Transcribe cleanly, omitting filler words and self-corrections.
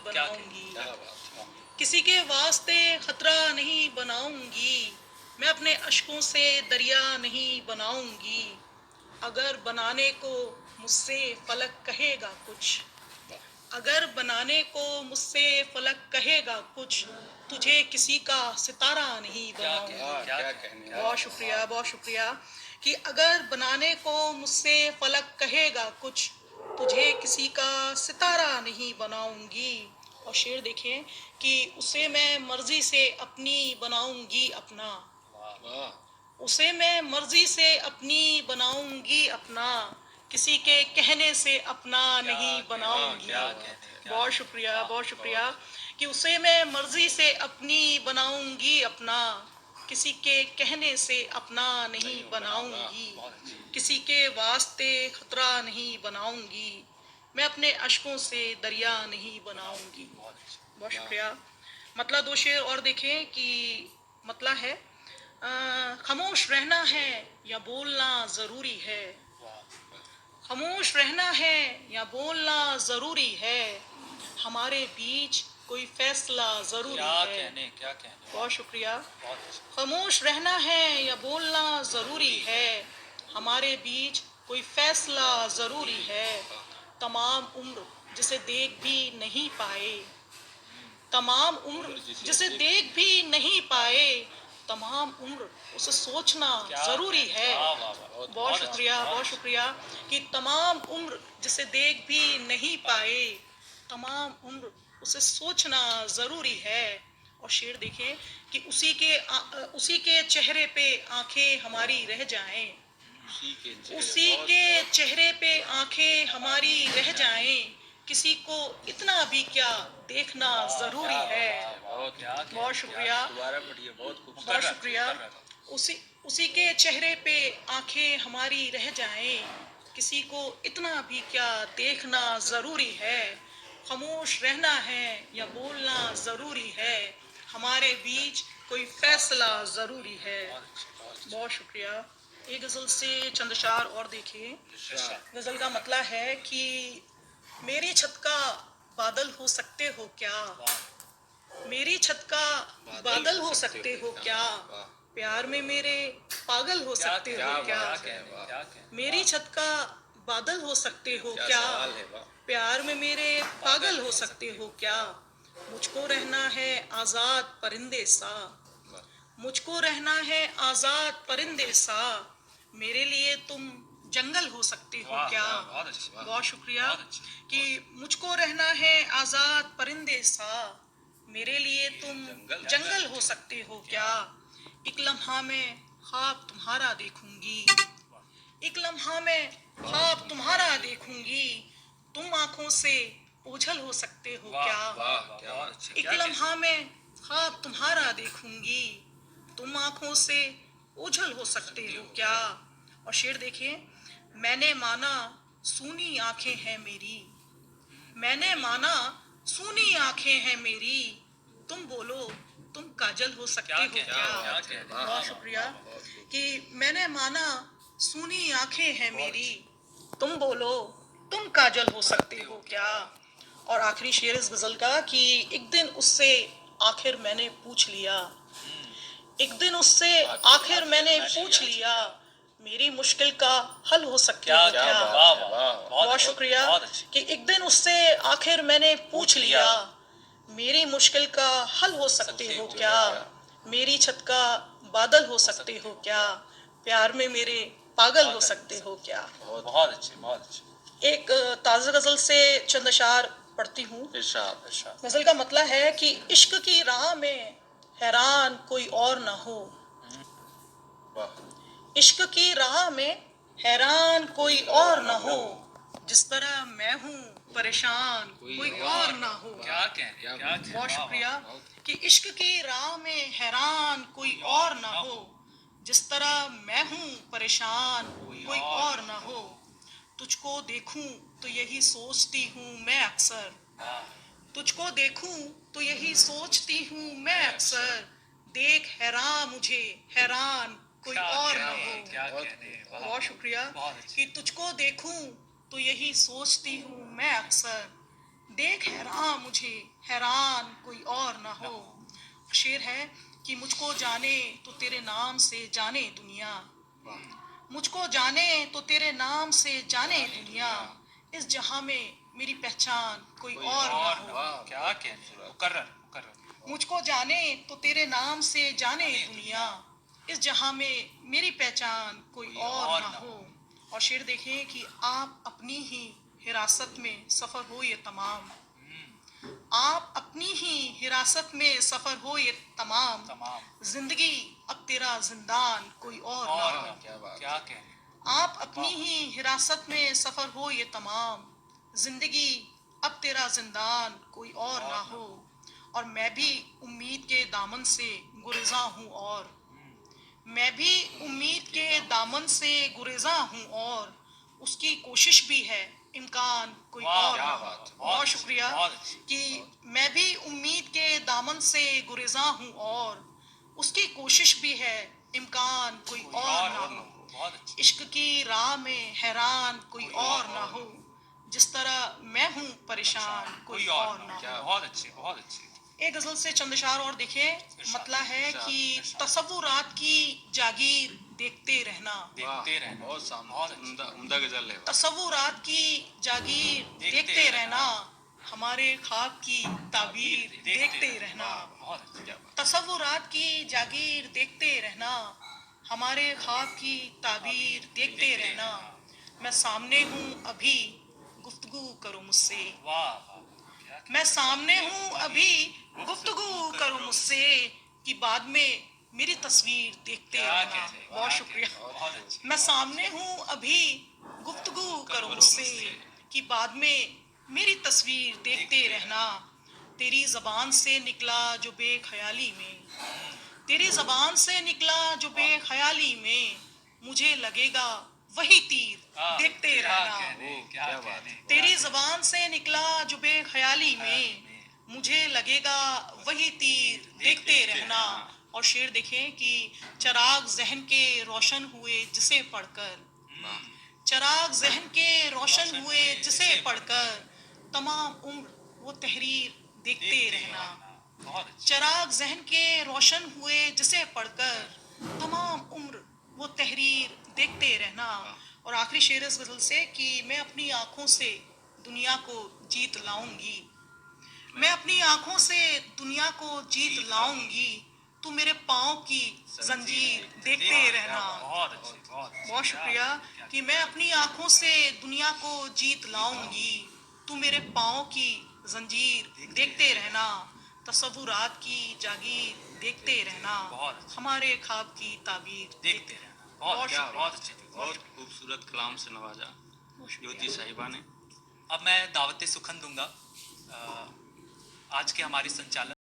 बनाऊंगी। क्या बात है। किसी के वास्ते खतरा नहीं बनाऊंगी, मैं अपने अश्कों से दरिया नहीं बनाऊंगी। अगर बनाने को मुझसे फलक कहेगा कुछ, अगर बनाने को मुझसे फलक कहेगा कुछ, तुझे किसी का सितारा नहीं बनाऊंगी। क्या कहने। बहुत शुक्रिया, बहुत शुक्रिया। कि अगर बनाने को मुझसे फलक कहेगा कुछ, तुझे किसी का सितारा नहीं बनाऊंगी। और शेर देखें कि उसे मैं मर्जी से अपनी बनाऊंगी अपना, वाह। उसे मैं मर्जी से अपनी बनाऊंगी अपना, किसी के कहने से अपना नहीं बनाऊंगी। बहुत शुक्रिया, बहुत शुक्रिया। कि उसे मैं मर्जी से अपनी बनाऊंगी अपना, किसी के कहने से अपना नहीं बनाऊंगी। किसी के वास्ते खतरा नहीं बनाऊंगी, मैं अपने अश्कों से दरिया नहीं बनाऊंगी। बहुत शुक्रिया। मतलब दो शेर और देखें कि मतलब है खामोश रहना है या बोलना ज़रूरी है, खामोश रहना है या बोलना ज़रूरी है, हमारे बीच कोई फैसला ज़रूरी है। क्या कहने। बहुत शुक्रिया। खामोश रहना है या बोलना ज़रूरी है, हमारे बीच कोई फैसला ज़रूरी है। तमाम उम्र जिसे देख भी नहीं पाए, तमाम उम्र जिसे देख भी नहीं पाए, तमाम उम्र उसे सोचना ज़रूरी है। बहुत शुक्रिया, बहुत शुक्रिया। कि तमाम उम्र जिसे देख भी नहीं पाए, तमाम उम्र उसे सोचना ज़रूरी है। और शेर देखें कि उसी के चेहरे पे आंखें हमारी रह जाएं, उसी के चेहरे पे आंखें हमारी रह जाएं, किसी को इतना भी क्या देखना ज़रूरी है। बहुत शुक्रिया, बहुत शुक्रिया। उसी के चेहरे पे आंखें हमारी रह जाएं, किसी को इतना भी क्या देखना ज़रूरी है। खामोश रहना है या बोलना ज़रूरी है, हमारे बीच कोई फैसला ज़रूरी है। बहुत शुक्रिया। एक गज़ल से चंद अशार और देखिए। गज़ल का मतलब है कि मेरी छत का बादल हो सकते हो क्या, मेरी छत का बादल हो सकते हो क्या, प्यार में मेरे पागल हो सकते हो क्या, मेरी छत का बादल हो सकते हो क्या, प्यार में मेरे पागल हो सकते हो क्या। मुझको रहना है आज़ाद परिंदे सा, मुझको रहना है आज़ाद परिंदे सा, मेरे लिए तुम जंगल हो सकते हो क्या। बहुत शुक्रिया। कि मुझको रहना है आज़ाद परिंदे सा, मेरे लिए तुम जंगल हो सकते हो क्या। एक लम्हा में ख्वाब तुम्हारा देखूंगी, एक लम्हा में ख्वाब तुम्हारा देखूंगी, तुम आंखों से ओझल हो सकते हो क्या। एक लम्हा में ख्वाब तुम्हारा देखूंगी, तुम आंखों से ओझल हो सकते हो क्या। और शेर देखिए। मैंने माना सूनी आंखें हैं मेरी, मैंने माना सूनी आंखें हैं मेरी, तुम बोलो तुम काजल हो सकते हो क्या। बहुत शुक्रिया। कि मैंने माना सूनी आंखें हैं मेरी, तुम बोलो तुम काजल हो सकते हो क्या। और आखिरी शेर इस गजल का कि एक दिन उससे आखिर मैंने पूछ लिया, एक दिन उससे आखिर मैंने पूछ लिया, मेरी मुश्किल का हल हो सकते हो क्या। बहुत शुक्रिया। कि एक दिन उससे आखिर मैंने पूछ लिया, मेरी मुश्किल का हल हो सकते हो क्या, मेरी छत का बादल हो सकते हो क्या, प्यार में मेरे पागल हो सकते हो क्या। बहुत अच्छे, बहुत अच्छे। एक ताज़ा गज़ल से चंद अशार पढ़ती हूँ। गज़ल का मतलब है कि इश्क की राह में हैरान कोई और ना हो, इश्क की राह में हैरान कोई और ना हो, जिस तरह मैं हूँ परेशान कोई और ना हो। बहुत शुक्रिया। कि इश्क की राह में हैरान कोई और ना हो, जिस तरह मैं हूँ परेशान कोई और ना हो। तुझको देखूं तो यही सोचती हूँ मैं अक्सर, तुझको देखूं तो यही सोचती हूँ मैं अक्सर, देख हैरान मुझे हैरान कोई और न हो। बहुत शुक्रिया। कि तुझको देखूं तो यही सोचती हूँ मैं अक्सर, देख हैरान मुझे, हैरान कोई और ना हो। शेर है कि मुझको जाने तो तेरे नाम से जाने दुनिया, मुझको जाने तो तेरे नाम से जाने दुनिया, इस जहां में मेरी पहचान कोई और ना हो। वाह, क्या कहने, मुकर्रर मुकर्रर। मुझको जाने तो तेरे नाम से जाने दुनिया, इस जहां में मेरी पहचान कोई और ना हो। और शेर देखें कि आप अपनी ही हिरासत में सफर हो ये तमाम, आप अपनी ही हिरासत में सफर हो ये तमाम, जिंदगी अब तेरा जिंदान कोई और ना हो। क्या बात, क्या कहने, आप अपनी ही हिरासत में सफर हो ये तमाम, जिंदगी अब तेरा जिंदान कोई और ना हो। और मैं भी उम्मीद के दामन से गुरेजा हूँ, और मैं भी उम्मीद के दामन से गुरेजा हूँ, और उसकी कोशिश भी है इम्कान कोई और क्या ना बात, हो। बहुत बहुत शुक्रिया बहुत अच्छी। कि मैं भी उम्मीद के दामन से गुरेजा हूँ, और उसकी कोशिश भी है इम्कान कोई और ना हो। बहुत अच्छी। इश्क की राह में हैरान कोई और ना हो, जिस तरह मैं हूँ परेशान कोई और ना हो। बहुत अच्छी, बहुत अच्छी। एक गजल से चंद अशआर और देखें। मतला है कि तसव्वुरात की जागीर देखते रहना, देखते रहना, बहुत शानदार, बहुत अच्छी। उम्दा उम्दा गजल है। तसव्वुरात की जागीर देखते रहना, हमारे ख्वाब की ताबीर देखते रहना। बहुत अच्छी। क्या बात, तसव्वुरात की जागीर देखते रहना, हमारे ख्वाब की ताबीर देखते रहना। मैं सामने हूँ अभी, गुफ्तगू करो मुझसे, वाह वाह, क्या कहने। मैं सामने हूँ अभी, गुफ्तगू करो मुझसे, कि बाद में मेरी तस्वीर देखते क्या रहना। कहने, बहुत क्या शुक्रिया। कहने, बहुत अच्छी। मैं सामने हूँ अभी, गुफ्तगू करो मुझसे, कि बाद में मेरी तस्वीर देखते रहना। तेरी जबान से निकला जो बेख्याली में, तेरी जबान से निकला जो बेख्याली में, मुझे लगेगा वही तीर देखते क्या रहना। कहने, क्या क्या बात। कहने। तेरी जबान से निकला जो बेख्याली में, मुझे लगेगा वही तीर देखते रहना। और शेर देखें कि चिराग जहन के रोशन हुए जिसे पढ़कर, चिराग जहन के रोशन हुए जिसे पढ़कर, तमाम उम्र वो तहरीर देखते रहना। बहुत अच्छी। चिराग जहन के रोशन हुए जिसे पढ़कर, तमाम उम्र वो तहरीर देखते रहना। और आखिरी शेर इस गजल से कि मैं अपनी आंखों से दुनिया को जीत लाऊंगी, मैं अपनी आंखों से दुनिया को जीत लाऊंगी, तू मेरे पाँव की जंजीर देखते रहना। बहुत अच्छी, बहुत अच्छी। बहुत शुक्रिया कि मैं अपनी आंखों से दुनिया को जीत लाऊंगी, तू मेरे पाँव की जंजीर देखते रहना। तसव्वुरात की जागीर देखते रहना, बहुत हमारे ख्वाब की ताबीर देखते रहना। बहुत क्या अच्छा, बहुत अच्छी। बहुत खूबसूरत कलाम से नवाजा ज्योति साहिबा ने। अब मैं दावत सुखन दूंगा। आज के हमारे संचालक